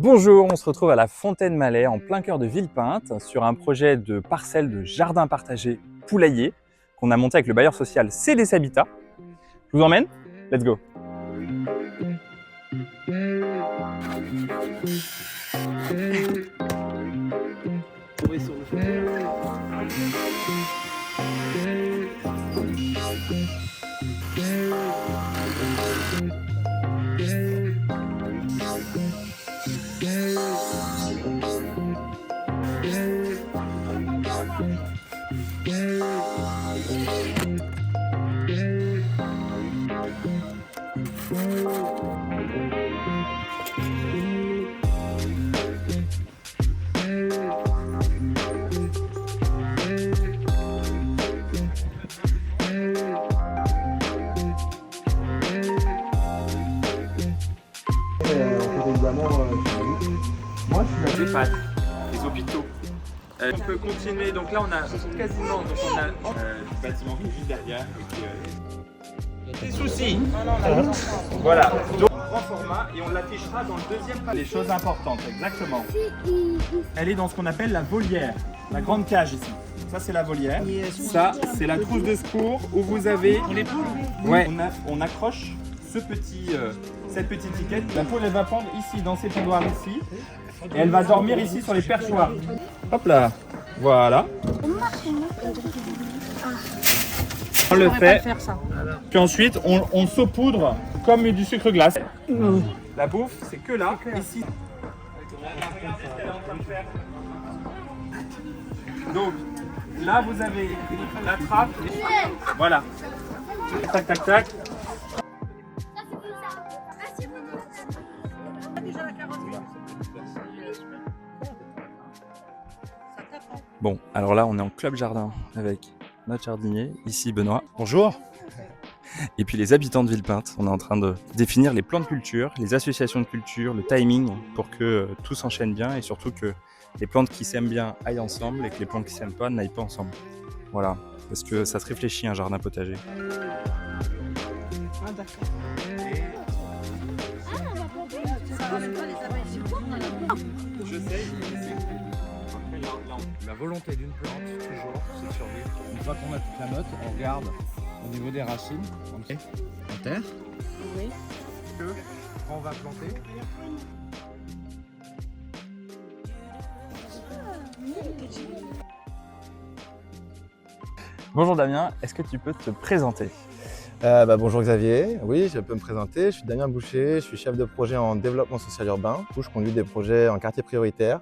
Bonjour, on se retrouve à la Fontaine-Malais en plein cœur de Villepinte sur un projet de parcelle de jardin partagé poulailler qu'on a monté avec le bailleur social CDC Habitat. Je vous emmène? Let's go! Les pattes, les hôpitaux. On peut continuer, donc là on a quasiment, donc on a le bâtiment qui est juste derrière. Des soucis. Voilà, donc grand format et on l'affichera dans le deuxième pas. Les choses importantes, exactement. Elle est dans ce qu'on appelle la volière, la grande cage ici. Ça c'est la volière. Ça c'est la trousse de secours où vous avez. Ouais. On accroche cette petite étiquette. La poule elle va pendre ici dans ces pondoirs ici. Et elle va dormir ici sur les perchoirs. Hop là, voilà. On le fait. Puis ensuite, on saupoudre comme du sucre glace. La bouffe, c'est que là, ici. Donc, là, vous avez la trappe. Voilà. Tac, tac, tac. Bon, alors là, on est en club jardin avec notre jardinier, ici Benoît. Bonjour. Et puis les habitants de Villepinte, on est en train de définir les plans de culture, les associations de culture, le timing pour que tout s'enchaîne bien et surtout que les plantes qui s'aiment bien aillent ensemble et que les plantes qui s'aiment pas n'aillent pas ensemble. Voilà, parce que ça se réfléchit un jardin potager. Ah d'accord. Je sais. La volonté d'une plante, toujours, c'est de survivre. Une fois qu'on a toute la note, on regarde au niveau des racines, en terre. Oui. Quand on va planter. Bonjour Damien, est-ce que tu peux te présenter? Bonjour Xavier, oui je peux me présenter, je suis Damien Boucher, je suis chef de projet en développement social urbain. Je conduis des projets en quartier prioritaire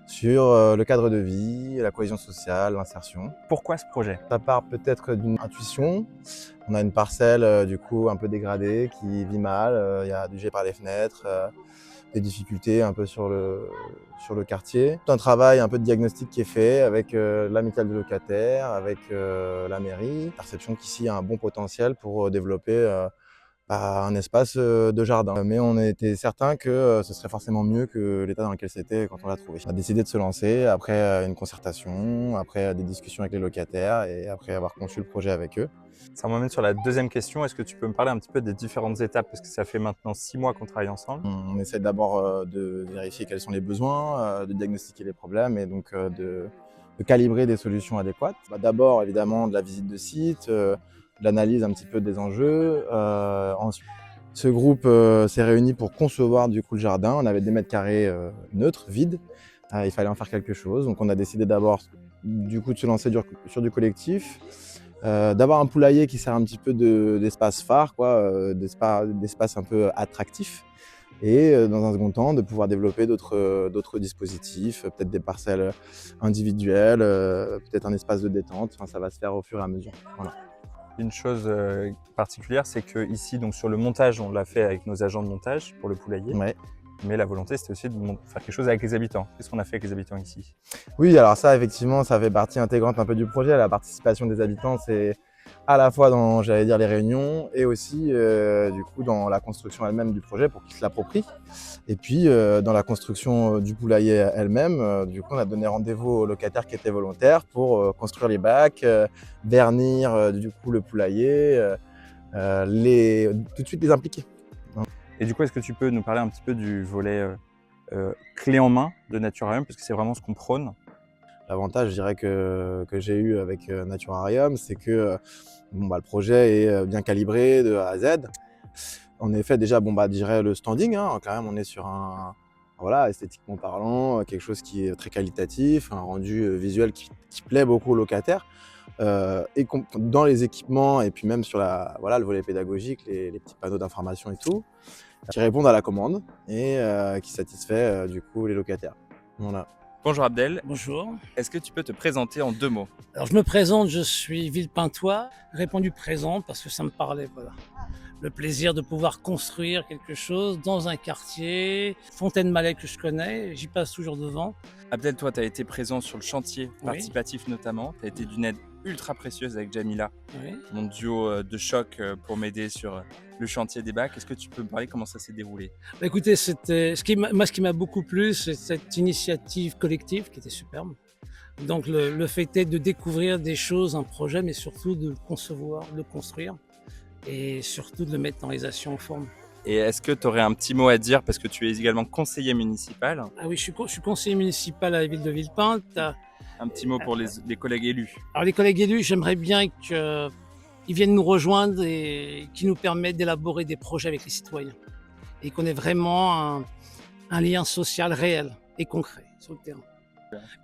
sur le cadre de vie, la cohésion sociale, l'insertion. Pourquoi ce projet? Ça part peut-être d'une intuition. On a une parcelle du coup un peu dégradée qui vit mal, il y a du jet par les fenêtres, des difficultés un peu sur le quartier. Tout un travail un peu de diagnostic qui est fait avec l'amicale des locataires, avec la mairie. Perception qu'ici il y a un bon potentiel pour développer un espace de jardin. Mais on était certain que ce serait forcément mieux que l'état dans lequel c'était quand on l'a trouvé. On a décidé de se lancer après une concertation, après des discussions avec les locataires et après avoir conçu le projet avec eux. Ça m'emmène sur la deuxième question. Est-ce que tu peux me parler un petit peu des différentes étapes? Parce que ça fait maintenant 6 mois qu'on travaille ensemble. On essaie d'abord de vérifier quels sont les besoins, de diagnostiquer les problèmes et donc de calibrer des solutions adéquates. D'abord évidemment de la visite de site, de l'analyse un petit peu des enjeux. Ensuite, ce groupe s'est réuni pour concevoir du coup le jardin. On avait des mètres carrés neutres, vides. Il fallait en faire quelque chose. Donc on a décidé d'abord du coup de se lancer sur du collectif. D'avoir un poulailler qui sert un petit peu d'espace phare, d'espace un peu attractif. Et dans un second temps, de pouvoir développer d'autres dispositifs, peut-être des parcelles individuelles, peut-être un espace de détente. Enfin, ça va se faire au fur et à mesure. Voilà. Une chose particulière, c'est que ici, donc sur le montage, on l'a fait avec nos agents de montage pour le poulailler. Ouais. Mais la volonté, c'était aussi de faire quelque chose avec les habitants. Qu'est-ce qu'on a fait avec les habitants ici? Oui, alors ça, effectivement, ça fait partie intégrante un peu du projet. La participation des habitants, c'est à la fois dans, j'allais dire, les réunions et aussi du coup dans la construction elle-même du projet pour qu'ils se l'approprient. Et puis dans la construction du poulailler elle-même, du coup on a donné rendez-vous aux locataires qui étaient volontaires pour construire les bacs, vernir du coup le poulailler, tout de suite les impliquer. Et du coup, est-ce que tu peux nous parler un petit peu du volet clé en main de Naturarium, parce que c'est vraiment ce qu'on prône. L'avantage, je dirais, que j'ai eu avec Naturarium, c'est que le projet est bien calibré de A à Z. En effet, déjà, je dirais le standing, hein, quand même, on est sur voilà, esthétiquement parlant, quelque chose qui est très qualitatif, un rendu visuel qui plaît beaucoup aux locataires. Et dans les équipements, et puis même sur le volet pédagogique, les petits panneaux d'information et tout, qui répondent à la commande et qui satisfait du coup les locataires. Voilà. Bonjour Abdel. Bonjour. Est-ce que tu peux te présenter en 2 mots? Alors je me présente, je suis Villepintois, répondu présent parce que ça me parlait, voilà. Le plaisir de pouvoir construire quelque chose dans un quartier, Fontaine-Malais que je connais, j'y passe toujours devant. Abdel, toi, tu as été présent sur le chantier Oui. participatif notamment. Tu as été d'une aide ultra précieuse avec Jamila, Oui. mon duo de choc pour m'aider sur le chantier des bacs. Est-ce que tu peux me parler comment ça s'est déroulé? Écoutez, c'était ce qui m'a beaucoup plu, c'est cette initiative collective qui était superbe. Donc le fait est de découvrir des choses, un projet, mais surtout de le concevoir, de le construire et surtout de le mettre en réalisation en forme. Et est-ce que tu aurais un petit mot à dire, parce que tu es également conseiller municipal? Ah oui, je suis conseiller municipal à la ville de Villepinte. Un petit mot pour les collègues élus. Alors les collègues élus, j'aimerais bien qu'ils viennent nous rejoindre et qu'ils nous permettent d'élaborer des projets avec les citoyens. Et qu'on ait vraiment un lien social réel et concret sur le terrain.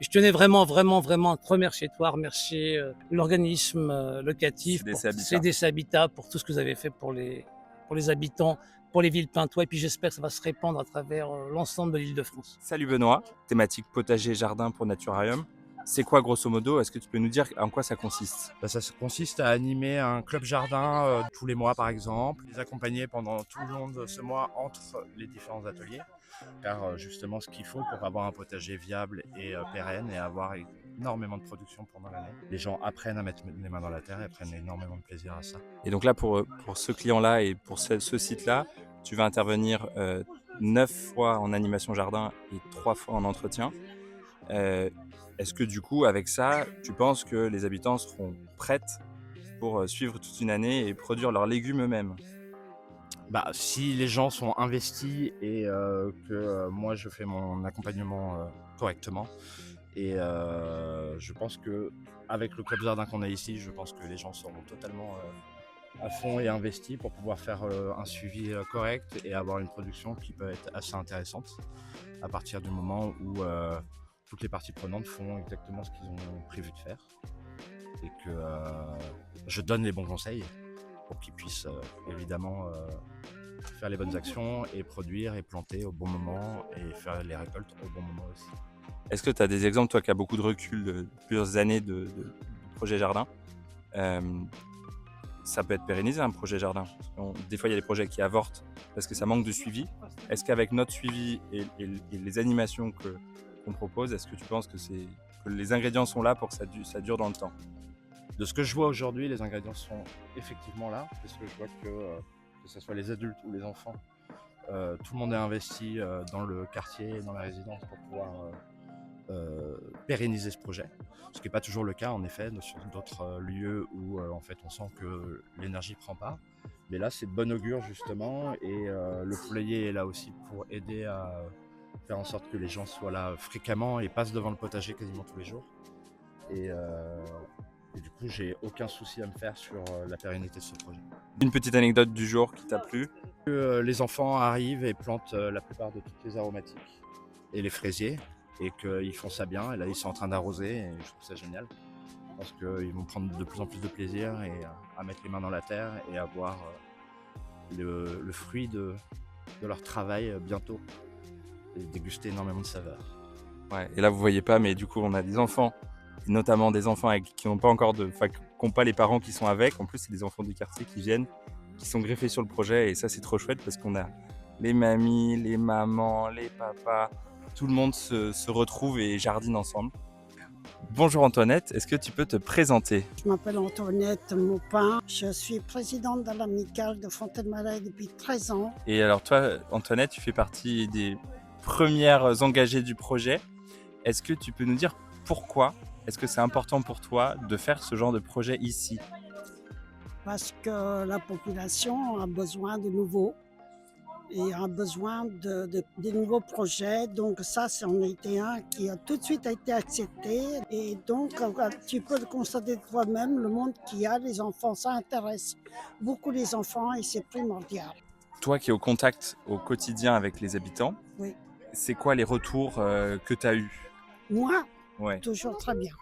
Je tenais vraiment à te remercier, l'organisme locatif, CDC Habitat, pour tout ce que vous avez fait pour les habitants, pour les Villepintois. Et puis j'espère que ça va se répandre à travers l'ensemble de l'Île-de-France. Salut Benoît, thématique potager-jardin pour Naturarium. C'est quoi grosso modo? Est-ce que tu peux nous dire en quoi ça consiste? Ça consiste à animer un club jardin tous les mois par exemple, les accompagner pendant tout le long de ce mois entre les différents ateliers, car justement ce qu'il faut pour avoir un potager viable et pérenne et avoir énormément de production pendant l'année. Les gens apprennent à mettre les mains dans la terre et prennent énormément de plaisir à ça. Et donc là, pour ce client-là et pour ce site-là, tu vas intervenir 9 fois en animation jardin et 3 fois en entretien. Est-ce que du coup, avec ça, tu penses que les habitants seront prêts pour suivre toute une année et produire leurs légumes eux-mêmes? Si les gens sont investis et que moi je fais mon accompagnement correctement, et je pense que avec le club jardin qu'on a ici, je pense que les gens seront totalement à fond et investis pour pouvoir faire un suivi correct et avoir une production qui peut être assez intéressante à partir du moment où toutes les parties prenantes font exactement ce qu'ils ont prévu de faire et que je donne les bons conseils pour qu'ils puissent évidemment faire les bonnes actions et produire et planter au bon moment et faire les récoltes au bon moment aussi. Est-ce que tu as des exemples, toi qui as beaucoup de recul de plusieurs années de projet jardin, ça peut être pérennisé un projet jardin? Des fois il y a des projets qui avortent parce que ça manque de suivi. Est-ce qu'avec notre suivi et les animations qu'on propose, est-ce que tu penses que les ingrédients sont là pour que ça dure dans le temps? De ce que je vois aujourd'hui, les ingrédients sont effectivement là, parce que je vois que ce soit les adultes ou les enfants, tout le monde est investi dans le quartier et dans la résidence pour pouvoir pérenniser ce projet. Ce qui n'est pas toujours le cas en effet sur d'autres lieux où en fait on sent que l'énergie ne prend pas. Mais là c'est de bon augure justement et le poulailler est là aussi pour aider à faire en sorte que les gens soient là fréquemment et passent devant le potager quasiment tous les jours. Et du coup, j'ai aucun souci à me faire sur la pérennité de ce projet. Une petite anecdote du jour qui t'a plu? Les enfants arrivent et plantent la plupart de toutes les aromatiques et les fraisiers et qu'ils font ça bien. Et là, ils sont en train d'arroser et je trouve ça génial. Je pense qu'ils vont prendre de plus en plus de plaisir et à mettre les mains dans la terre et à voir le fruit de leur travail bientôt et déguster énormément de saveurs. Ouais, et là, vous voyez pas, mais du coup, on a des enfants, notamment des enfants qui n'ont pas encore qui n'ont pas les parents qui sont avec. En plus, c'est des enfants du quartier qui viennent, qui sont greffés sur le projet. Et ça, c'est trop chouette parce qu'on a les mamies, les mamans, les papas. Tout le monde se retrouve et jardine ensemble. Bonjour Antoinette, est-ce que tu peux te présenter? Je m'appelle Antoinette Maupin, je suis présidente de l'amicale de Fontaine-Malais depuis 13 ans. Et alors toi, Antoinette, tu fais partie des premières engagées du projet. Est-ce que tu peux nous dire pourquoi est-ce que c'est important pour toi de faire ce genre de projet ici? Parce que la population a besoin de nouveau et a besoin de nouveaux projets. Donc ça, c'en était un qui a tout de suite été accepté. Et donc, tu peux le constater de toi-même, le monde qu'il y a, les enfants, ça intéresse beaucoup les enfants et c'est primordial. Toi qui es au contact au quotidien avec les habitants, Oui. c'est quoi les retours que tu as eus? Moi, Ouais. toujours très bien.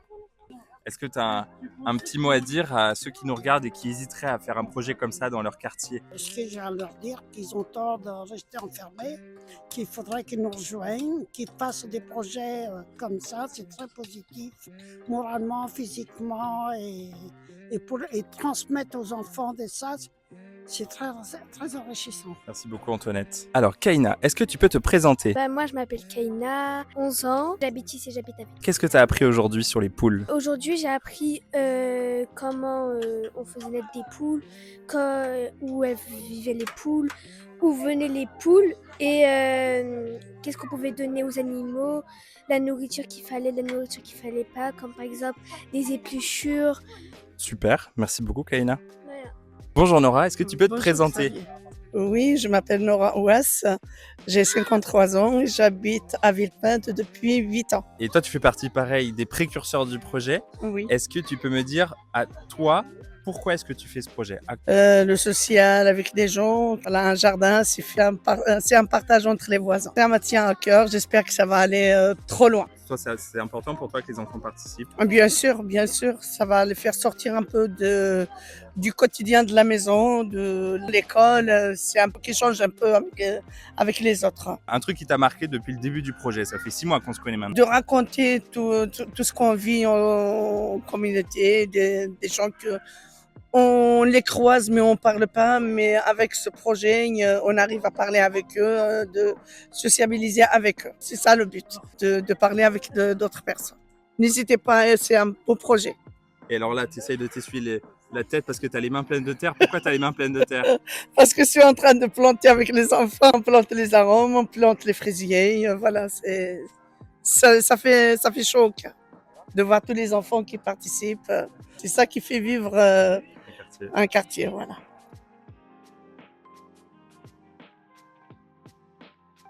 Est-ce que tu as un petit mot à dire à ceux qui nous regardent et qui hésiteraient à faire un projet comme ça dans leur quartier? Ce que j'ai à leur dire, qu'ils ont tort de rester enfermés, qu'il faudrait qu'ils nous rejoignent, qu'ils fassent des projets comme ça, c'est très positif, moralement, physiquement, et transmettre aux enfants de ça, c'est très enrichissant. Merci beaucoup Antoinette. Alors Kaina, est-ce que tu peux te présenter? Moi, je m'appelle Kaina, 11 ans. J'habite ici, j'habite à Ville. Qu'est-ce que tu as appris aujourd'hui sur les poules? Aujourd'hui, j'ai appris comment on faisait naître des poules, où vivaient les poules, où venaient les poules et qu'est-ce qu'on pouvait donner aux animaux, la nourriture qu'il fallait, la nourriture qu'il fallait pas, comme par exemple des épluchures. Super, merci beaucoup Kaina. Voilà. Bonjour Nora, est-ce que tu peux te Bonjour, présenter? Xavier. Oui, je m'appelle Nora Ouass, j'ai 53 ans et j'habite à Villepinte depuis 8 ans. Et toi tu fais partie pareil des précurseurs du projet. Oui. Est-ce que tu peux me dire à toi pourquoi est-ce que tu fais ce projet? Le social avec des gens, voilà, un jardin, c'est un partage entre les voisins. Ça me tient à cœur, j'espère que ça va aller trop loin. Toi, c'est important pour toi que les enfants participent? Bien sûr, ça va les faire sortir un peu du quotidien de la maison, de l'école. C'est un peu qui change un peu avec les autres. Un truc qui t'a marqué depuis le début du projet, ça fait 6 mois qu'on se connaît maintenant. De raconter tout ce qu'on vit en communauté, des gens que on les croise mais on parle pas, mais avec ce projet, on arrive à parler avec eux, de sociabiliser avec eux. C'est ça le but, de parler avec d'autres personnes. N'hésitez pas, c'est un beau projet. Et alors là, tu essayes de t'essuyer la tête parce que tu as les mains pleines de terre. Pourquoi tu as les mains pleines de terre? Parce que je suis en train de planter avec les enfants, on plante les arômes, on plante les fraisiers, voilà, ça fait chaud au cœur de voir tous les enfants qui participent. C'est ça qui fait vivre un quartier, voilà.